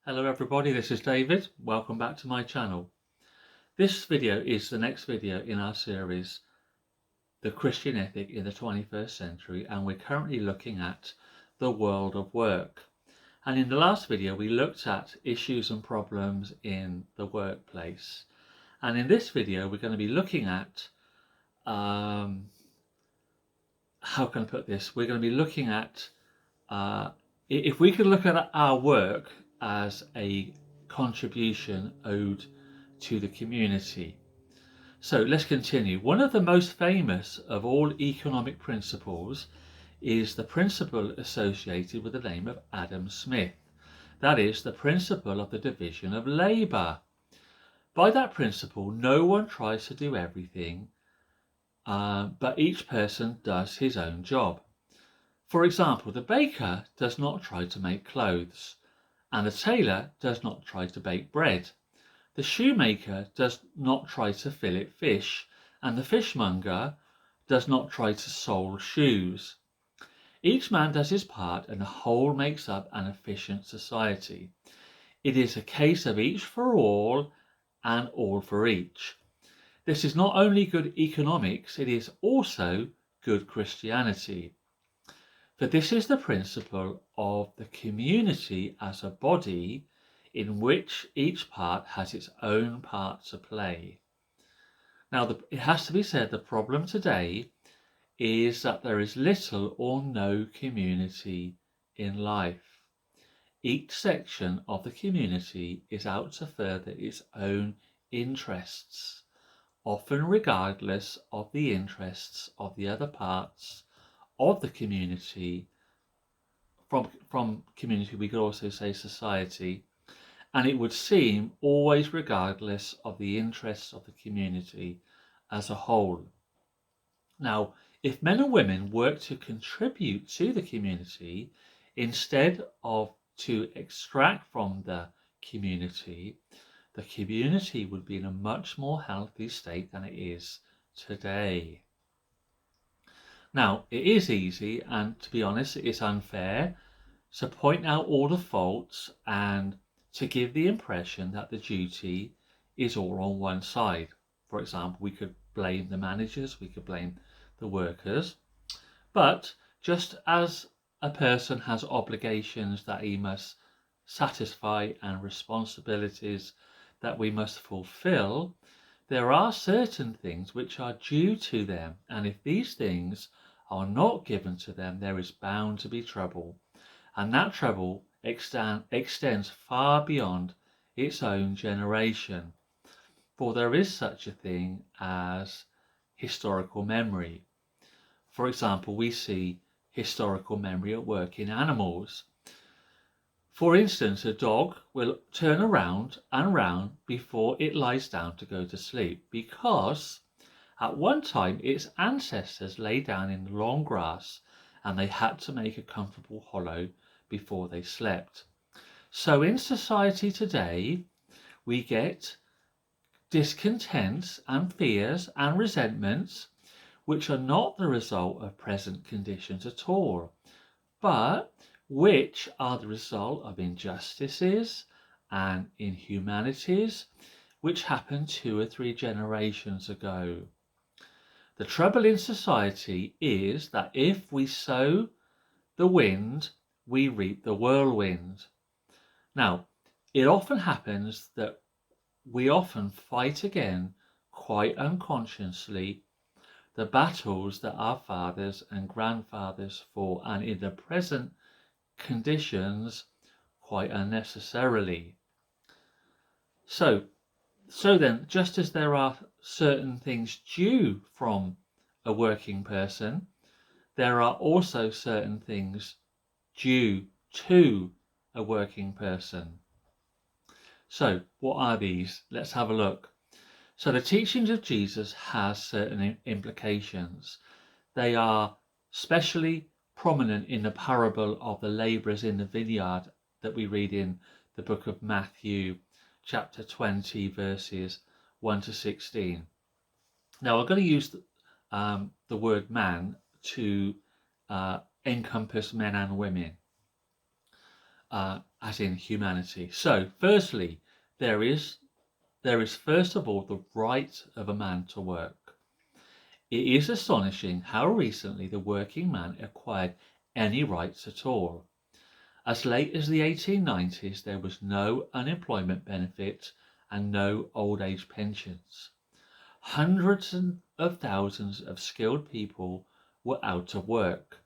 Hello everybody, this is David. Welcome back to my channel. This video is the next video in our series, The Christian Ethic in the 21st Century, and we're currently looking at the world of work. And in the last video we looked at issues and problems in the workplace. And in this video we're going to be looking at, how can I put this? We're going to be looking at if we could look at our work as a contribution owed to the community. So let's continue. One of the most famous of all economic principles is the principle associated with the name of Adam Smith. That is the principle of the division of labour. By that principle, no one tries to do everything, but each person does his own job. For example, the baker does not try to make clothes, and the tailor does not try to bake bread. The shoemaker does not try to fillet fish, and the fishmonger does not try to sole shoes. Each man does his part, and the whole makes up an efficient society. It is a case of each for all and all for each. This is not only good economics, it is also good Christianity. For this is the principle of the community as a body in which each part has its own part to play. Now, it has to be said, the problem today is that there is little or no community in life. Each section of the community is out to further its own interests, often regardless of the interests of the other parts of the community. From community we could also say society, and it would seem always regardless of the interests of the community as a whole. Now, if men and women work to contribute to the community instead of to extract from the community would be in a much more healthy state than it is today. Now, it is easy, and to be honest, it's unfair to point out all the faults and to give the impression that the duty is all on one side. For example, we could blame the managers, we could blame the workers, but just as a person has obligations that he must satisfy and responsibilities that we must fulfill, there are certain things which are due to them, and if these things are not given to them, there is bound to be trouble, and that trouble extends far beyond its own generation, for there is such a thing as historical memory. For example, we see historical memory at work in animals. For instance, a dog will turn around and round before it lies down to go to sleep, because at one time its ancestors lay down in the long grass and they had to make a comfortable hollow before they slept. So in society today, we get discontents and fears and resentments which are not the result of present conditions at all, but which are the result of injustices and inhumanities which happened 2 or 3 generations ago. The trouble in society is that if we sow the wind, we reap the whirlwind. Now, it often happens that we often fight again, quite unconsciously, the battles that our fathers and grandfathers fought, and in the present conditions, quite unnecessarily. So then, just as there are certain things due from a working person, there are also certain things due to a working person. So what are these? Let's have a look. So the teachings of Jesus has certain implications. They are especially prominent in the parable of the labourers in the vineyard that we read in the book of Matthew, chapter 20, verses 1 to 16. Now, I'm going to use the word man to encompass men and women. as in humanity. So, firstly, there is first of all the right of a man to work. It is astonishing how recently the working man acquired any rights at all. As late as the 1890s, there was no unemployment benefit and no old age pensions. Hundreds of thousands of skilled people were out of work.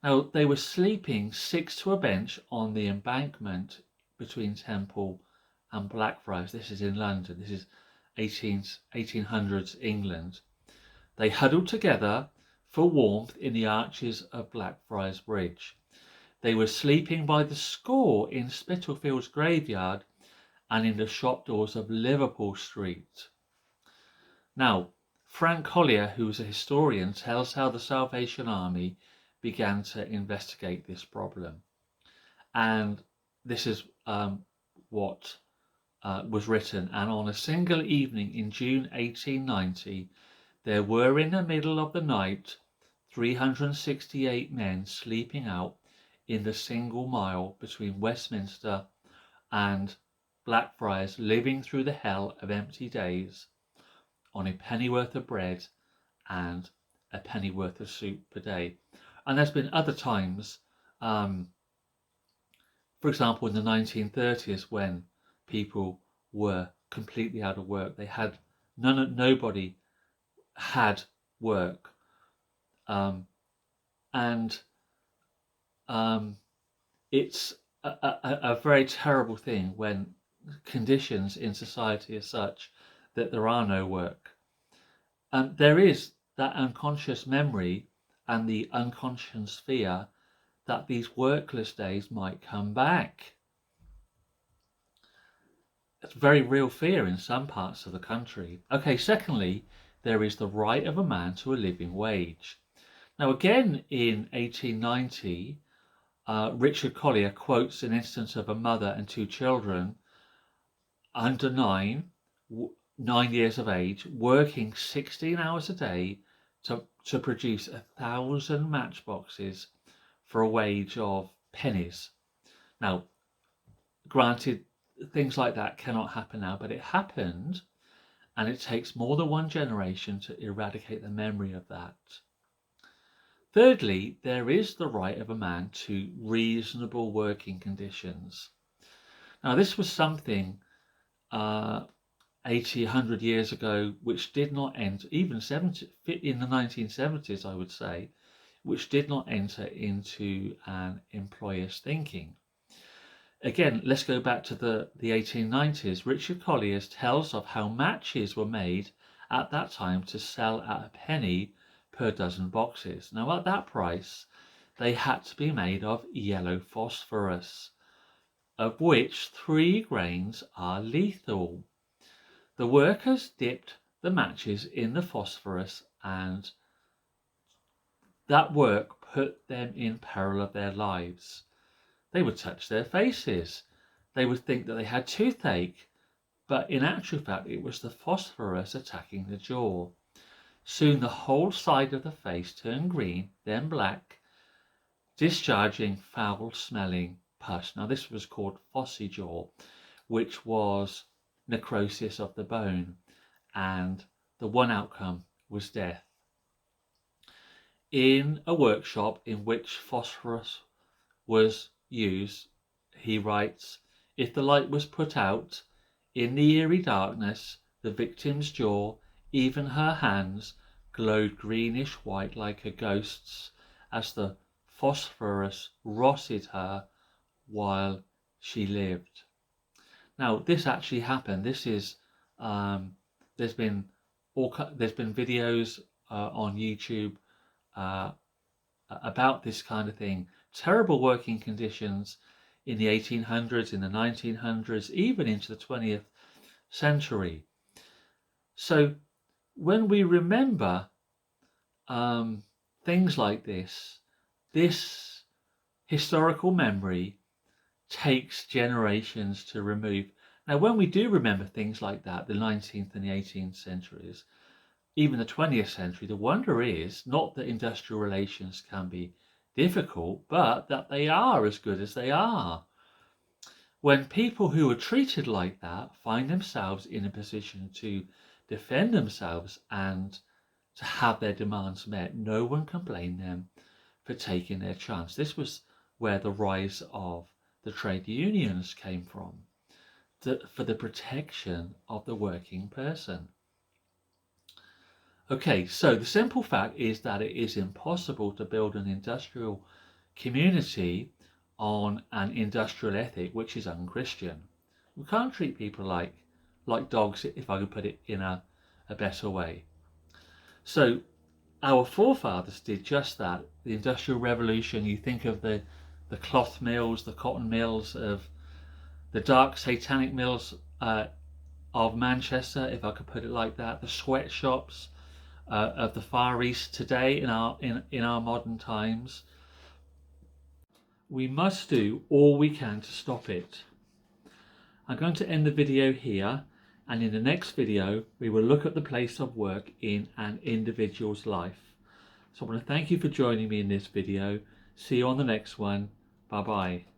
Now, they were sleeping six to a bench on the embankment between Temple and Blackfriars. This is in London. This is 1800s England. They huddled together for warmth in the arches of Blackfriars Bridge. They were sleeping by the score in Spitalfields graveyard and in the shop doors of Liverpool Street. Now, Frank Collier, who is a historian, tells how the Salvation Army began to investigate this problem. And this is what was written. And on a single evening in June 1890, there were in the middle of the night 368 men sleeping out in the single mile between Westminster and Blackfriars, living through the hell of empty days on a pennyworth of bread and a pennyworth of soup per day. And there's been other times, for example, in the 1930s, when people were completely out of work. They had nobody had work, and it's a very terrible thing when conditions in society are such that there are no work. And there is that unconscious memory and the unconscious fear that these workless days might come back. It's a very real fear in some parts of the country. Okay, secondly, there is the right of a man to a living wage. Now, again, in 1890, Richard Collier quotes an instance of a mother and two children under 9 years of age, working 16 hours a day to produce 1,000 matchboxes for a wage of pennies. Now, granted, things like that cannot happen now, but it happened, and it takes more than one generation to eradicate the memory of that. Thirdly, there is the right of a man to reasonable working conditions. Now, this was something 80, 100 years ago, which did not enter, even in the 1970s, I would say, which did not enter into an employer's thinking. Again, let's go back to the 1890s. Richard Collier tells of how matches were made at that time to sell at a penny per dozen boxes. Now, at that price, they had to be made of yellow phosphorus, of which 3 grains are lethal. The workers dipped the matches in the phosphorus, and that work put them in peril of their lives. They would touch their faces. They would think that they had toothache, but in actual fact it was the phosphorus attacking the jaw. Soon the whole side of the face turned green, then black, discharging foul-smelling pus. Now, this was called phosyjaw, which was necrosis of the bone, and the one outcome was death. In a workshop in which phosphorus was used, he writes, if the light was put out, in the eerie darkness, the victim's jaw, even her hands, glowed greenish white like a ghost's as the phosphorus rotted her while she lived. Now, this actually happened. This is there's been videos on YouTube about this kind of thing. Terrible working conditions in the 1800s, in the 1900s, even into the 20th century. So when we remember things like this historical memory takes generations to remove. Now, when we do remember things like that, the 19th and the 18th centuries, even the 20th century, the wonder is not that industrial relations can be difficult, but that they are as good as they are. When people who are treated like that find themselves in a position to defend themselves and to have their demands met, no one can blame them for taking their chance. This was where the rise of the trade unions came from, for the protection of the working person. Okay, so the simple fact is that it is impossible to build an industrial community on an industrial ethic which is unchristian. We can't treat people like dogs, if I could put it in a better way. So our forefathers did just that. The Industrial Revolution, you think of the cloth mills, the cotton mills, of the dark satanic mills of Manchester, if I could put it like that, the sweatshops of the Far East today in our modern times. We must do all we can to stop it. I'm going to end the video here, and in the next video we will look at the place of work in an individual's life. So I want to thank you for joining me in this video. See you on the next one. Bye bye.